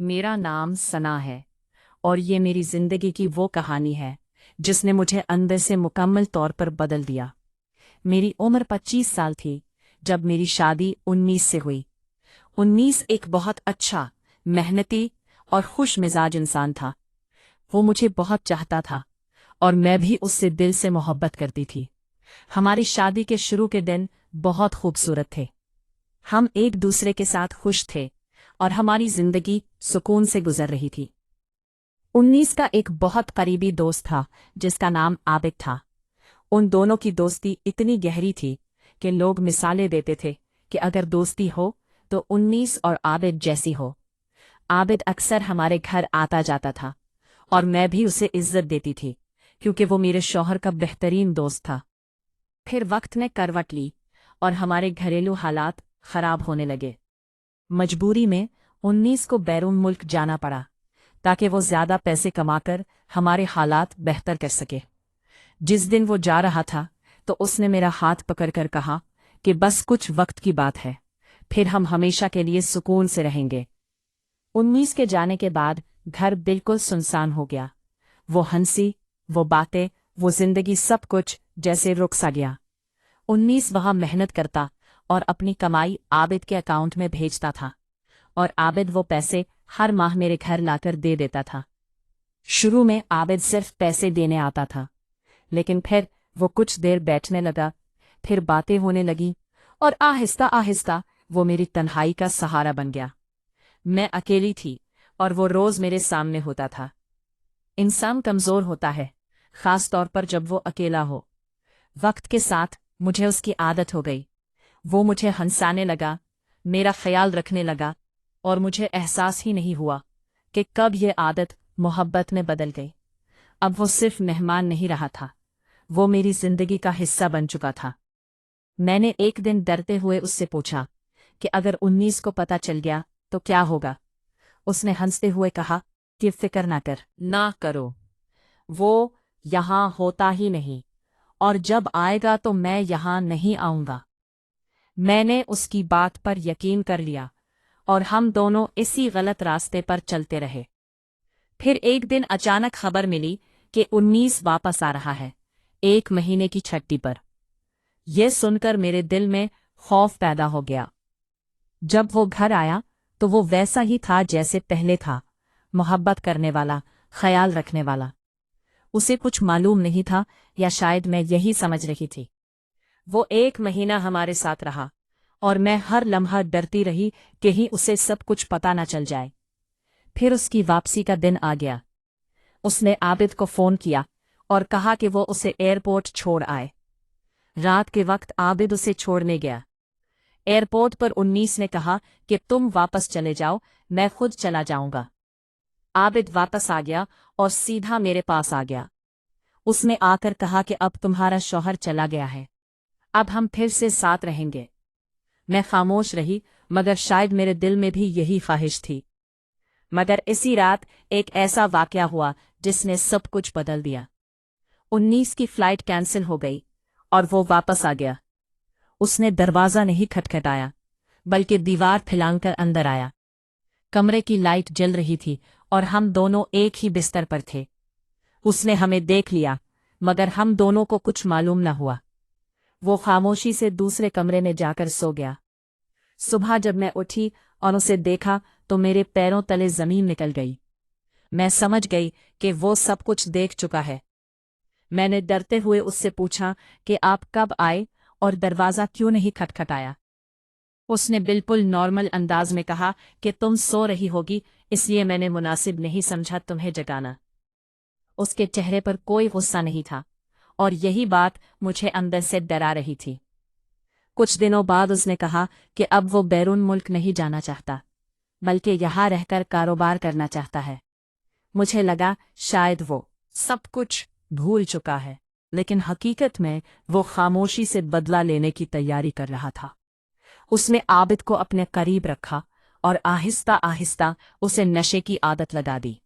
मेरा नाम सना है और ये मेरी जिंदगी की वो कहानी है जिसने मुझे अंदर से मुकम्मल तौर पर बदल दिया। मेरी उम्र 25 साल थी जब मेरी शादी 19 से हुई। 19 एक बहुत अच्छा, मेहनती और खुश मिजाज इंसान था। वो मुझे बहुत चाहता था और मैं भी उससे दिल से मोहब्बत करती थी। हमारी शादी के शुरू के दिन बहुत खूबसूरत थे। हम एक दूसरे के साथ खुश थे और हमारी जिंदगी सुकून से गुजर रही थी। 19 का एक बहुत करीबी दोस्त था जिसका नाम आबिद था। उन दोनों की दोस्ती इतनी गहरी थी कि लोग मिसालें देते थे कि अगर दोस्ती हो तो 19 और आबिद जैसी हो। आबिद अक्सर हमारे घर आता जाता था और मैं भी उसे इज्जत देती थी क्योंकि वो मेरे शौहर का बेहतरीन दोस्त था। फिर वक्त ने करवट ली और हमारे घरेलू हालात खराब होने लगे। मजबूरी में 19 को बैरून मुल्क जाना पड़ा ताकि वो ज्यादा पैसे कमाकर हमारे हालात बेहतर कर सके। जिस दिन वो जा रहा था तो उसने मेरा हाथ पकड़कर कहा कि बस कुछ वक्त की बात है, फिर हम हमेशा के लिए सुकून से रहेंगे। 19 के जाने के बाद घर बिल्कुल सुनसान हो गया। वो हंसी, वो बातें, वो जिंदगी सब कुछ जैसे रुक सा गया। 19 वहां मेहनत करता और अपनी कमाई आबिद के अकाउंट में भेजता था और आबिद वो पैसे हर माह मेरे घर लाकर दे देता था। शुरू में आबिद सिर्फ पैसे देने आता था, लेकिन फिर वो कुछ देर बैठने लगा, फिर बातें होने लगी और आहिस्ता आहिस्ता वो मेरी तन्हाई का सहारा बन गया। मैं अकेली थी और वो रोज मेरे सामने होता था। इंसान कमजोर होता है, खास तौर पर जब वो अकेला हो। वक्त के साथ मुझे उसकी आदत हो गई। वो मुझे हंसाने लगा, मेरा ख्याल रखने लगा और मुझे एहसास ही नहीं हुआ कि कब ये आदत मोहब्बत में बदल गई। अब वो सिर्फ मेहमान नहीं रहा था, वो मेरी जिंदगी का हिस्सा बन चुका था। मैंने एक दिन डरते हुए उससे पूछा कि अगर 19 को पता चल गया तो क्या होगा। उसने हंसते हुए कहा कि फिक्र ना करो, वो यहाँ होता ही नहीं और जब आएगा तो मैं यहाँ नहीं आऊंगा। मैंने उसकी बात पर यकीन कर लिया और हम दोनों इसी गलत रास्ते पर चलते रहे। फिर एक दिन अचानक खबर मिली कि 19 वापस आ रहा है, 1 महीने की छुट्टी पर। यह सुनकर मेरे दिल में खौफ पैदा हो गया। जब वो घर आया तो वो वैसा ही था जैसे पहले था, मोहब्बत करने वाला, ख्याल रखने वाला। उसे कुछ मालूम नहीं था, या शायद मैं यही समझ रही थी। वो 1 महीना हमारे साथ रहा और मैं हर लम्हा डरती रही कि ही उसे सब कुछ पता न चल जाए। फिर उसकी वापसी का दिन आ गया। उसने आबिद को फोन किया और कहा कि वो उसे एयरपोर्ट छोड़ आए। रात के वक्त आबिद उसे छोड़ने गया। एयरपोर्ट पर 19 ने कहा कि तुम वापस चले जाओ, मैं खुद चला जाऊंगा। आबिद वापस आ गया और सीधा मेरे पास आ गया। उसने आकर कहा कि अब तुम्हारा शौहर चला गया है, अब हम फिर से साथ रहेंगे। मैं खामोश रही, मगर शायद मेरे दिल में भी यही ख्वाहिश थी। मगर इसी रात एक ऐसा वाकया हुआ जिसने सब कुछ बदल दिया। 19 की फ्लाइट कैंसिल हो गई और वो वापस आ गया। उसने दरवाजा नहीं खटखटाया, बल्कि दीवार फैलाकर अंदर आया। कमरे की लाइट जल रही थी और हम दोनों एक ही बिस्तर पर थे। उसने हमें देख लिया, मगर हम दोनों को कुछ मालूम न हुआ। वो खामोशी से दूसरे कमरे में जाकर सो गया। सुबह जब मैं उठी और उसे देखा तो मेरे पैरों तले जमीन निकल गई। मैं समझ गई कि वो सब कुछ देख चुका है। मैंने डरते हुए उससे पूछा कि आप कब आए और दरवाजा क्यों नहीं खटखटाया। उसने बिल्कुल नॉर्मल अंदाज में कहा कि तुम सो रही होगी, इसलिए मैंने मुनासिब नहीं समझा तुम्हें जगाना। उसके चेहरे पर कोई गुस्सा नहीं था और यही बात मुझे अंदर से डरा रही थी। कुछ दिनों बाद उसने कहा कि अब वो बैरून मुल्क नहीं जाना चाहता, बल्कि यहाँ रहकर कारोबार करना चाहता है। मुझे लगा शायद वो सब कुछ भूल चुका है, लेकिन हकीकत में वो खामोशी से बदला लेने की तैयारी कर रहा था। उसने आबिद को अपने करीब रखा और आहिस्ता आहिस्ता उसे नशे की आदत लगा दी।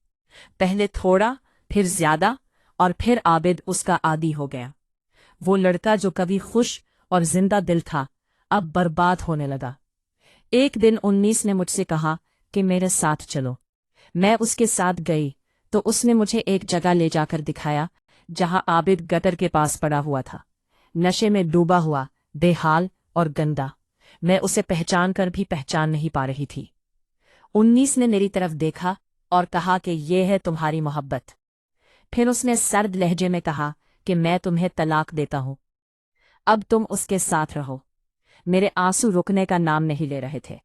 पहले थोड़ा, फिर ज्यादा, और फिर आबिद उसका आदी हो गया। वो लड़का जो कभी खुश और जिंदा दिल था, अब बर्बाद होने लगा। एक दिन 19 ने मुझसे कहा कि मेरे साथ चलो। میں اس کے ساتھ گئی تو اس نے مجھے ایک جگہ لے جا کر دکھایا جہاں عابد گٹر کے پاس پڑا ہوا تھا، نشے میں ڈوبا ہوا، بے حال اور گندا۔ میں اسے پہچان کر بھی پہچان نہیں پا رہی تھی۔ 19 نے میری طرف دیکھا اور کہا کہ یہ ہے تمہاری محبت۔ پھر اس نے سرد لہجے میں کہا کہ میں تمہیں طلاق دیتا ہوں، اب تم اس کے ساتھ رہو۔ میرے آنسو رکنے کا نام نہیں لے رہے تھے۔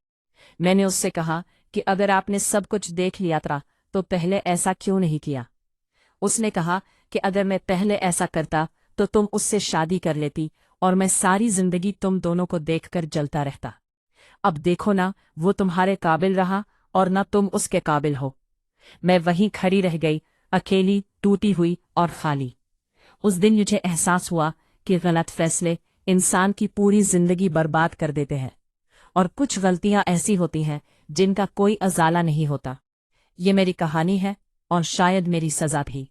میں نے اس سے کہا کہ اگر آپ نے سب کچھ دیکھ لیا تھا تو پہلے ایسا کیوں نہیں کیا؟ اس نے کہا کہ اگر میں پہلے ایسا کرتا تو تم اس سے شادی کر لیتی اور میں ساری زندگی تم دونوں کو دیکھ کر جلتا رہتا۔ اب دیکھو نا، وہ تمہارے قابل رہا اور نہ تم اس کے قابل ہو۔ میں وہیں کھڑی رہ گئی، اکیلی، ٹوٹی ہوئی اور خالی۔ اس دن مجھے احساس ہوا کہ غلط فیصلے انسان کی پوری زندگی برباد کر دیتے ہیں، اور کچھ غلطیاں ایسی ہوتی ہیں جن کا کوئی ازالہ نہیں ہوتا۔ یہ میری کہانی ہے اور شاید میری سزا بھی۔